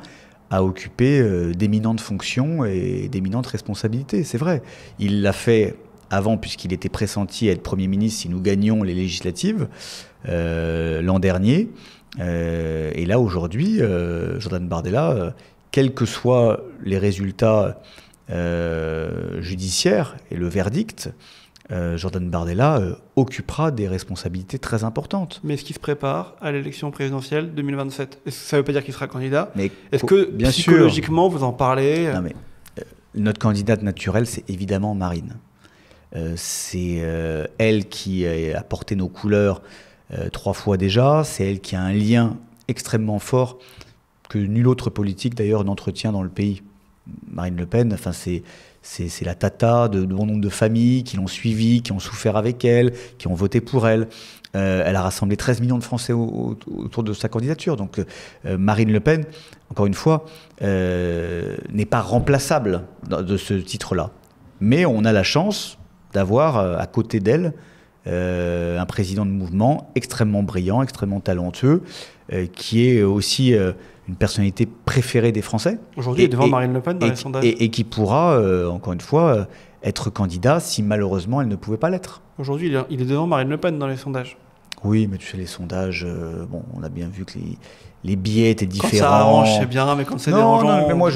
à occuper d'éminentes fonctions et d'éminentes responsabilités, c'est vrai. Il l'a fait avant, puisqu'il était pressenti à être Premier ministre si nous gagnions les législatives l'an dernier. Et là, aujourd'hui, Jordan Bardella, quels que soient les résultats judiciaires et le verdict, Jordan Bardella occupera des responsabilités très importantes. Mais est-ce qu'il se prépare à l'élection présidentielle 2027? Est-ce que ça ne veut pas dire qu'il sera candidat? Mais est-ce que bien psychologiquement, vous en parlez? Non, mais notre candidate naturelle, c'est évidemment Marine. C'est elle qui a porté nos couleurs 3 fois déjà. C'est elle qui a un lien extrêmement fort que nul autre politique d'ailleurs n'entretient dans le pays. Marine Le Pen, enfin c'est la tata de bon nombre de familles qui l'ont suivie, qui ont souffert avec elle, qui ont voté pour elle. Elle a rassemblé 13 millions de Français autour de sa candidature. Donc Marine Le Pen, encore une fois, n'est pas remplaçable de ce titre-là. Mais on a la chance d'avoir à côté d'elle un président de mouvement extrêmement brillant, extrêmement talentueux, qui est aussi une personnalité préférée des Français. Aujourd'hui, il est devant Marine Le Pen dans les sondages. Et qui pourra, encore une fois, être candidat si malheureusement elle ne pouvait pas l'être. Aujourd'hui, il est devant Marine Le Pen dans les sondages. Oui, mais tu sais, les sondages, on a bien vu que les billets étaient différents. Quand ça arrange, c'est bien, mais quand c'est dérangeant... Non, mais moi,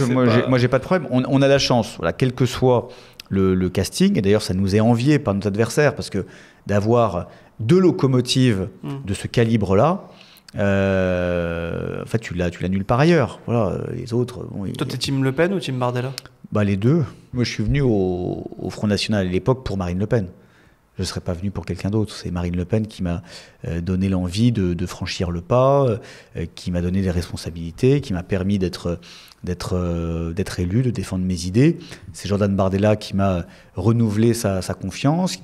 j'ai pas de problème. On a la chance, voilà, quel que soit le casting, et d'ailleurs, ça nous est envié par nos adversaires, parce que d'avoir 2 locomotives de ce calibre-là, en fait, tu l'as nulle part ailleurs. Voilà, les autres... Toi, t'es team Le Pen ou team Bardella ? Les deux. Moi, je suis venu au Front National à l'époque pour Marine Le Pen. Je ne serais pas venu pour quelqu'un d'autre. C'est Marine Le Pen qui m'a donné l'envie de franchir le pas, qui m'a donné des responsabilités, qui m'a permis d'être élu, de défendre mes idées. C'est Jordan Bardella qui m'a renouvelé sa confiance,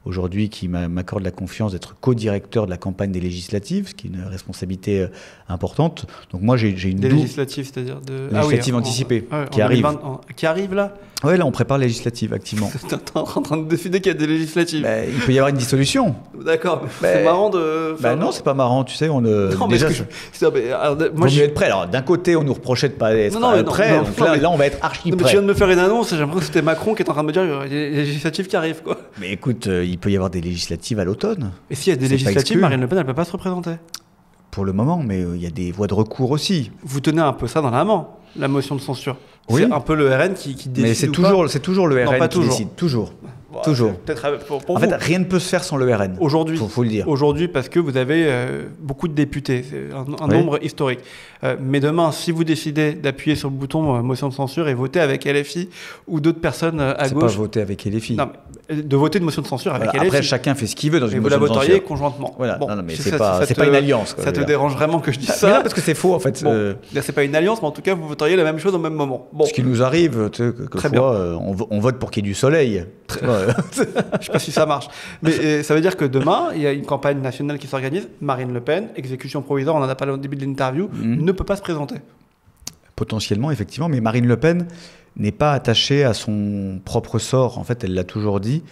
aujourd'hui qui m'accorde la confiance d'être co-directeur de la campagne des législatives, ce qui est une responsabilité importante. Donc moi, j'ai une des législatives, c'est-à-dire législatives anticipées qui arrivent. Qui arrivent là ? Oui, là, on prépare les législatives activement. T'es en train de décider qu'il y a des législatives. Il peut y avoir une dissolution. D'accord, c'est marrant de... non, c'est pas marrant, tu sais, on... Non, déjà, faut mieux être prêt. Alors, d'un côté, on nous reprochait de pas être prêt, donc là, on va être archi prêt. Tu viens de me faire une annonce, j'ai l'impression que c'était Macron qui est en train de me dire qu'il y a des législatives qui arrivent, quoi. Mais écoute, il peut y avoir des législatives à l'automne. Et s'il y a des législatives, Marine Le Pen, elle peut pas se représenter. Pour le moment, mais il y a des voies de recours aussi. Vous tenez un peu ça dans la main, la motion de censure. Oui. C'est un peu le RN qui décide. Mais c'est toujours le RN qui décide, toujours. Bon, toujours. Pour en fait, rien ne peut se faire sans le RN. Aujourd'hui, faut le dire. Aujourd'hui, parce que vous avez beaucoup de députés, c'est un nombre historique. Mais demain, si vous décidez d'appuyer sur le bouton motion de censure et voter avec LFI ou d'autres personnes à gauche... C'est pas voter avec LFI. Non, mais de voter une motion de censure avec LFI. Après, chacun fait ce qu'il veut dans une motion de censure. Et vous la voteriez conjointement. Voilà. Bon, non, mais c'est pas une alliance. Ça te dérange vraiment que je dise ça? Mais non, parce que c'est faux, en fait. Bon, c'est pas une alliance, mais en tout cas, vous voteriez la même chose au même moment. Bon. Ce qui nous arrive, tu sais, quelquefois, on vote pour qu'il y ait du soleil. Je sais pas si ça marche. Mais ça veut dire que demain, il y a une campagne nationale qui s'organise. Marine Le Pen, exécution provisoire, on en a parlé au début de l'interview, ne peut pas se présenter. Potentiellement, effectivement, mais Marine Le Pen n'est pas attachée à son propre sort. En fait, elle l'a toujours dit,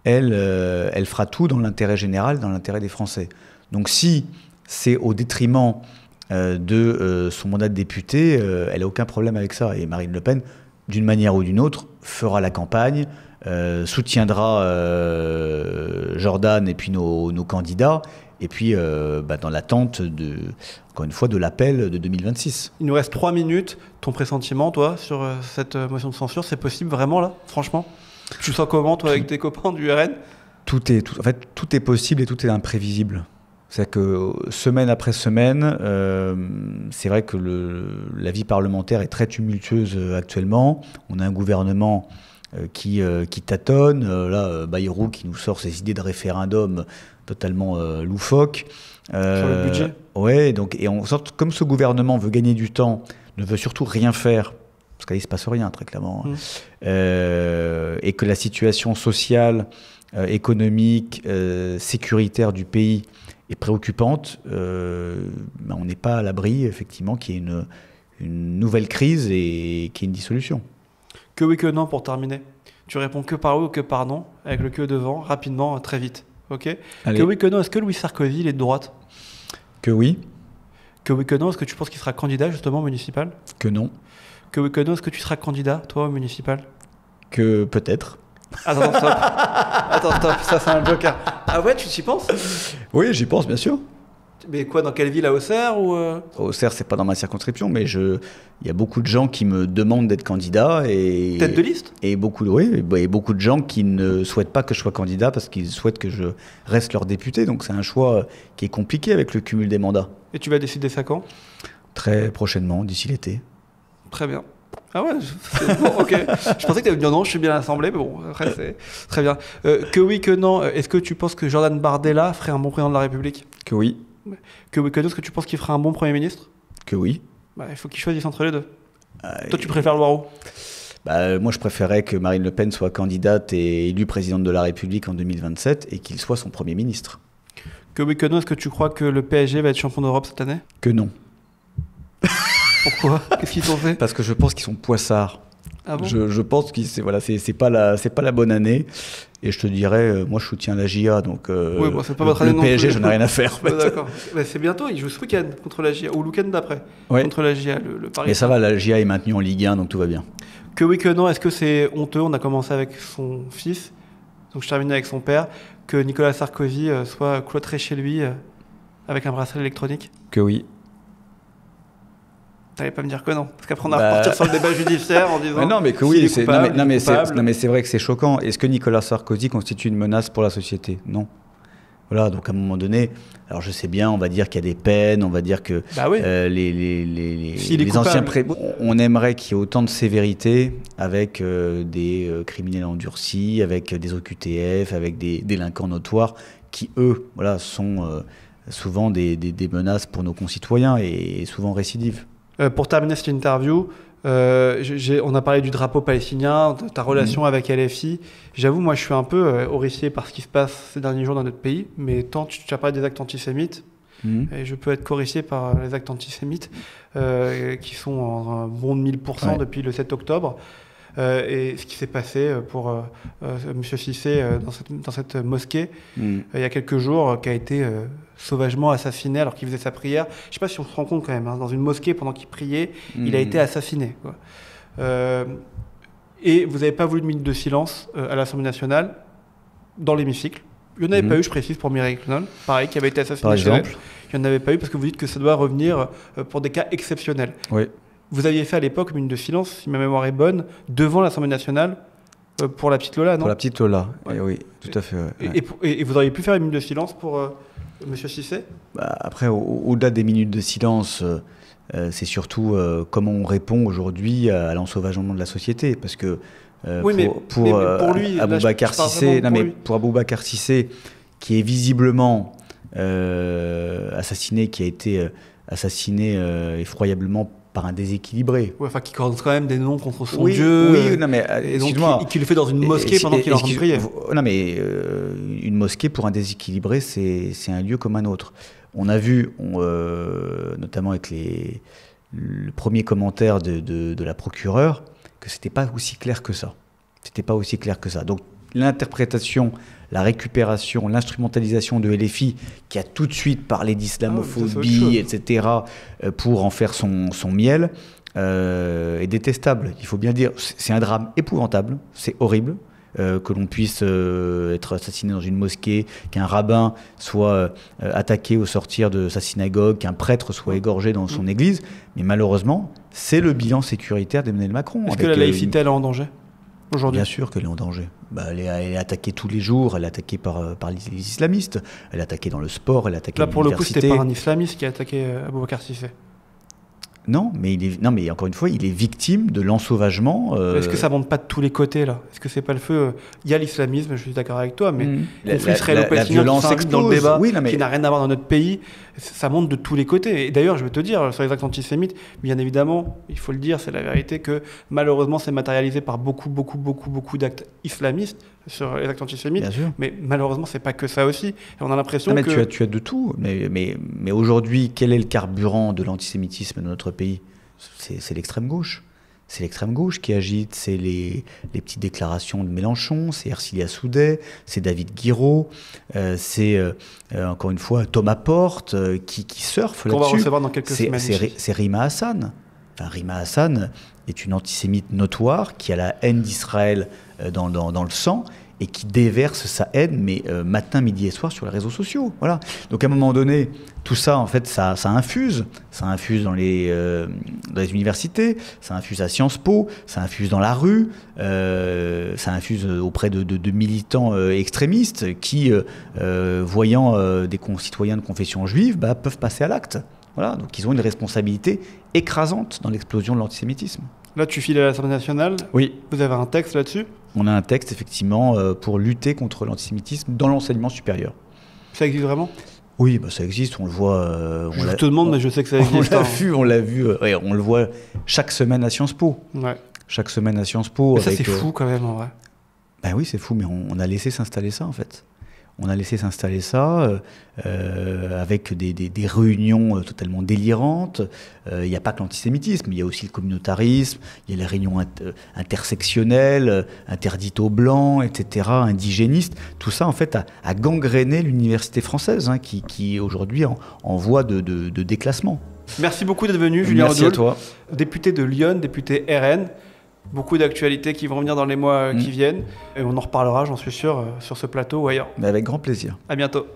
elle fera tout dans l'intérêt général, dans l'intérêt des Français. Donc si c'est au détriment de son mandat de députée, elle n'a aucun problème avec ça. Et Marine Le Pen, d'une manière ou d'une autre, fera la campagne, soutiendra Jordan et puis nos candidats, et puis dans l'attente, encore une fois, de l'appel de 2026. Il nous reste 3 minutes. Ton pressentiment, toi, sur cette motion de censure, c'est possible vraiment, là, franchement? Tu le sens comment, toi, avec tes copains du RN? En fait, tout est possible et tout est imprévisible. C'est-à-dire que semaine après semaine, c'est vrai que la vie parlementaire est très tumultueuse actuellement. On a un gouvernement qui tâtonne. Là, Bayrou qui nous sort ses idées de référendum totalement loufoques. Sur le budget. Ouais, et en sorte, comme ce gouvernement veut gagner du temps, ne veut surtout rien faire, parce qu'il ne se passe rien, très clairement, et que la situation sociale, économique, sécuritaire du pays est préoccupante, on n'est pas à l'abri, effectivement, qu'il y ait une nouvelle crise et qu'il y ait une dissolution. Que oui, que non, pour terminer. Tu réponds que par oui ou que par non, avec le que devant, rapidement, très vite. Ok. Allez. Que oui, que non, est-ce que Louis Sarkozy, il est de droite? Que oui. Que oui, que non, est-ce que tu penses qu'il sera candidat, justement, au municipal? Que non. Que oui, que non, est-ce que tu seras candidat, toi, au municipal? Que peut-être. Attends, stop. Attends, stop, ça c'est un joker. Ah ouais, tu t'y penses? Oui, j'y pense, bien sûr. Mais quoi, dans quelle ville, à Auxerre ou Auxerre, c'est pas dans ma circonscription, mais il y a beaucoup de gens qui me demandent d'être candidat. Tête de liste? Et beaucoup de gens qui ne souhaitent pas que je sois candidat parce qu'ils souhaitent que je reste leur député. Donc c'est un choix qui est compliqué avec le cumul des mandats. Et tu vas décider ça quand? Très prochainement, d'ici l'été. Très bien. Ah ouais, bon, ok. Je pensais que tu allais me dire non, je suis bien à l'Assemblée, mais bon, après c'est très bien. Que oui, que non, est-ce que tu penses que Jordan Bardella ferait un bon président de la République? Que oui. Que oui, que non, est-ce que tu penses qu'il ferait un bon Premier ministre? Que oui. Il faut qu'il choisisse entre les deux. Toi, tu préfères Loireau? Moi, je préférais que Marine Le Pen soit candidate et élue présidente de la République en 2027 et qu'il soit son Premier ministre. Que oui, que non, est-ce que tu crois que le PSG va être champion d'Europe cette année? Que non. Pourquoi? Qu'est-ce qu'ils t'ont fait? Parce que je pense qu'ils sont poissards. Ah bon? Je pense que c'est pas la bonne année. Et je te dirais, moi je soutiens la GIA, donc oui, bon, c'est pas votre année le non PSG, plus. j'en ai rien à faire. D'accord. C'est bientôt, il joue ce week-end contre la GIA, ou le week-end d'après, contre la GIA, le Paris. Mais ça va, la GIA est maintenue en Ligue 1, donc tout va bien. Que oui, que non, est-ce que c'est honteux? On a commencé avec son fils, donc je termine avec son père, que Nicolas Sarkozy soit cloîtré chez lui avec un bracelet électronique? Que oui. T'allais pas me dire que non, parce qu'après on va repartir sur le débat judiciaire en disant. Non, mais que oui, c'est vrai que c'est choquant. Est-ce que Nicolas Sarkozy constitue une menace pour la société? Non. Voilà, donc à un moment donné, alors je sais bien, on va dire qu'il y a des peines, on va dire que les anciens on aimerait qu'il y ait autant de sévérité avec des criminels endurcis, avec des OQTF, avec des délinquants notoires qui, eux, voilà, sont souvent des menaces pour nos concitoyens et souvent récidives. Pour terminer cette interview, on a parlé du drapeau palestinien, de ta relation avec LFI. J'avoue, moi, je suis un peu horrifié par ce qui se passe ces derniers jours dans notre pays. Mais tant tu as parlé des actes antisémites, et je peux être horrifié par les actes antisémites qui sont en un bond de 1000% depuis le 7 octobre. Et ce qui s'est passé pour M. Cissé dans cette mosquée il y a quelques jours, qui a été sauvagement assassiné alors qu'il faisait sa prière. Je ne sais pas si on se rend compte quand même, dans une mosquée pendant qu'il priait, il a été assassiné, quoi. Et vous n'avez pas voulu de minute de silence à l'Assemblée nationale, dans l'hémicycle. Il n'y en avait pas eu, je précise, pour Mireille Knoll, pareil, qui avait été assassiné. Par exemple. Il n'y en avait pas eu parce que vous dites que ça doit revenir pour des cas exceptionnels. Oui. Vous aviez fait à l'époque une minute de silence, si ma mémoire est bonne, devant l'Assemblée nationale pour la petite Lola, non? Pour la petite Lola, oui, tout à fait. Ouais. Et vous auriez pu faire une minute de silence pour M. Cissé? Après, au-delà des minutes de silence, c'est surtout comment on répond aujourd'hui à l'ensauvagement de la société. Parce que pour lui, Aboubacar Cissé, pour Aboubacar Cissé, qui est visiblement assassiné, qui a été assassiné effroyablement par un déséquilibré. Ouais, enfin, qui coordonne quand même des noms contre son Dieu. Oui, non, mais et donc qui le fait dans une mosquée pendant qu'il est en train de prier. Non, mais une mosquée pour un déséquilibré, c'est un lieu comme un autre. On a vu, notamment avec le premier commentaire de la procureure, que c'était pas aussi clair que ça. C'était pas aussi clair que ça. Donc l'interprétation, la récupération, l'instrumentalisation de LFI, qui a tout de suite parlé d'islamophobie, etc., pour en faire son miel, est détestable. Il faut bien dire, c'est un drame épouvantable, c'est horrible. Que l'on puisse être assassiné dans une mosquée, qu'un rabbin soit attaqué au sortir de sa synagogue, qu'un prêtre soit égorgé dans son église. Mais malheureusement, c'est le bilan sécuritaire d'Emmanuel Macron. Est-ce que la laïcité, elle est en danger aujourd'hui? Bien sûr qu'elle est en danger. Elle est attaquée tous les jours, elle est attaquée par les islamistes, elle est attaquée dans le sport, elle est attaquée à l'université. Là, pour le coup, c'était pas un islamiste qui a attaqué Aboubacar Cissé. Non, mais encore une fois, il est victime de l'ensauvagement. Est-ce que ça monte pas de tous les côtés, là? Est-ce que c'est pas le feu? Il y a l'islamisme, je suis d'accord avec toi, mais la violence explose dans le débat, oui, qui n'a rien à voir dans notre pays. Ça monte de tous les côtés. Et d'ailleurs, je veux te dire, sur les actes antisémites, bien évidemment, il faut le dire, c'est la vérité que malheureusement, c'est matérialisé par beaucoup d'actes islamistes sur les actes antisémites. Mais malheureusement, c'est pas que ça aussi. Et on a l'impression que... Tu as de tout. Mais aujourd'hui, quel est le carburant de l'antisémitisme dans notre pays? C'est l'extrême gauche. C'est l'extrême gauche qui agite, c'est les petites déclarations de Mélenchon, c'est Ercilia Soudet, c'est David Guiraud, c'est encore une fois Thomas Porte qui surfe là-dessus. On va recevoir dans quelques semaines. C'est Rima Hassan. Enfin, Rima Hassan est une antisémite notoire qui a la haine d'Israël dans le sang et qui déverse sa haine, mais matin, midi et soir sur les réseaux sociaux. Voilà. Donc à un moment donné, tout ça, en fait, ça infuse. Ça infuse dans les universités, ça infuse à Sciences Po, ça infuse dans la rue, ça infuse auprès de militants extrémistes qui, voyant des concitoyens de confession juive, peuvent passer à l'acte. Voilà. Donc ils ont une responsabilité écrasante dans l'explosion de l'antisémitisme. Là, tu files à l'Assemblée nationale. Oui. Vous avez un texte là-dessus? On a un texte, effectivement, pour lutter contre l'antisémitisme dans l'enseignement supérieur. Ça existe vraiment? Oui, ça existe, on le voit... je te demande, mais je sais que ça existe. On l'a vu, on le voit chaque semaine à Sciences Po. Ouais. Chaque semaine à Sciences Po. Mais ça, c'est fou quand même, en vrai. Ben oui, c'est fou, mais on a laissé s'installer ça, en fait. On a laissé s'installer ça avec des réunions totalement délirantes. Il n'y a pas que l'antisémitisme, il y a aussi le communautarisme, il y a les réunions intersectionnelles, interdites aux blancs, etc., indigénistes. Tout ça, en fait, a gangréné l'université française, hein, qui aujourd'hui en voie de déclassement. Merci beaucoup d'être venu, Julien Redoul. Merci à toi. Député de Lyon, député RN. Beaucoup d'actualités qui vont venir dans les mois qui viennent. Et on en reparlera, j'en suis sûr, sur ce plateau ou ailleurs. Mais avec grand plaisir. À bientôt.